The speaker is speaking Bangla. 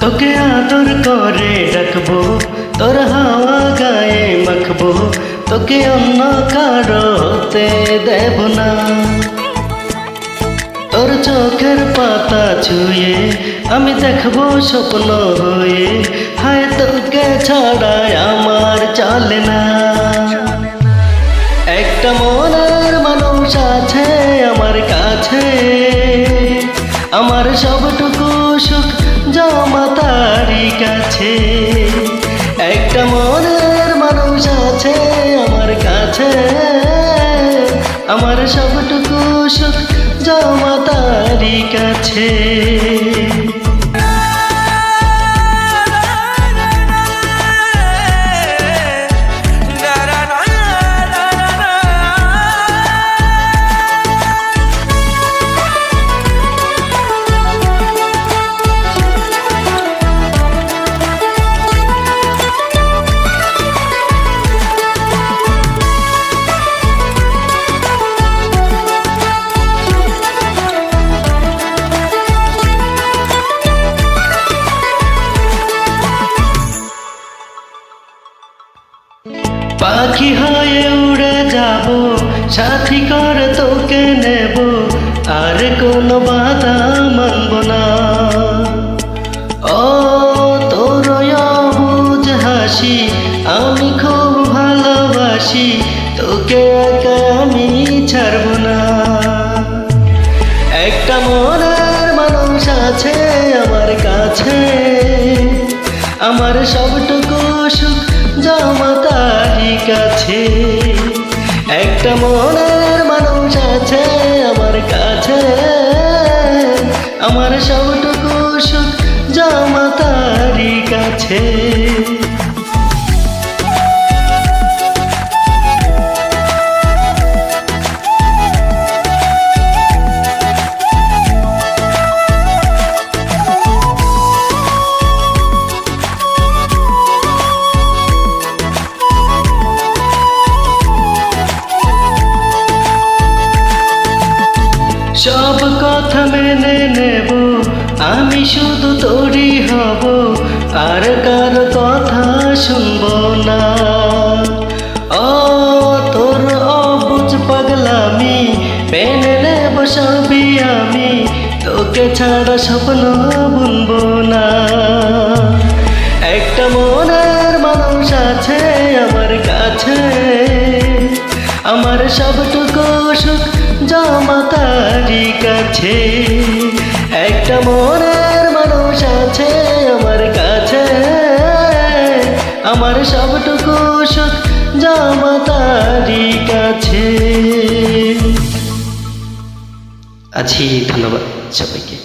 তোকে আদর করে রাখবো, তোর হাওয়া গায়ে মাখবো, তোকে অন্য কারো হতে দেব না। তোর চোখের পাতা ছুঁয়ে আমি দেখবো স্বপ্ন হয়ে, হায় তোকে ছাড়া আমার চলে না। একটা মনের মানুষ আছে আমার কাছে, আমার সবটুকু সুখ জমা তারই কাছে। একটা মনের মানুষ আছে আমার কাছে, আমার সবটুকু সুখ জমা তারই কাছে। পাখি হয়ে উড়ে যাব, সাথী করে তোকে নেব, আর কোনো বাধা মানব না। ও তোর অবুঝ হাসি আমি খুব ভালোবাসি, তোকে একা আমি ছাড়ব না। একটা মনের মানুষ আছে আমার কাছে, আমার সবটুকু সুখ জমা তারই কাছে। একটা মনের মানুষ আছে আমার কাছে, আমার সবটুকু সুখ জমা তারই কাছে। সব কথা মেনে নেব আমি, শুধু তোরই হব, আর কার কথা শুনব না। ও তোর অবুঝ পাগলামি মেনে নেব সবই আমি, তোকে ছাড়া স্বপ্ন বুনব না। একটা মনের মানুষ আছে আমার কাছে, আমার সবটুকু সুখ জমা তারই কাছে। একটা মনের মানুষ আছে আমার কাছে, আমার সবটুকু সুখ জমা তারই কাছে। আছি, ধন্যবাদ সবাইকে।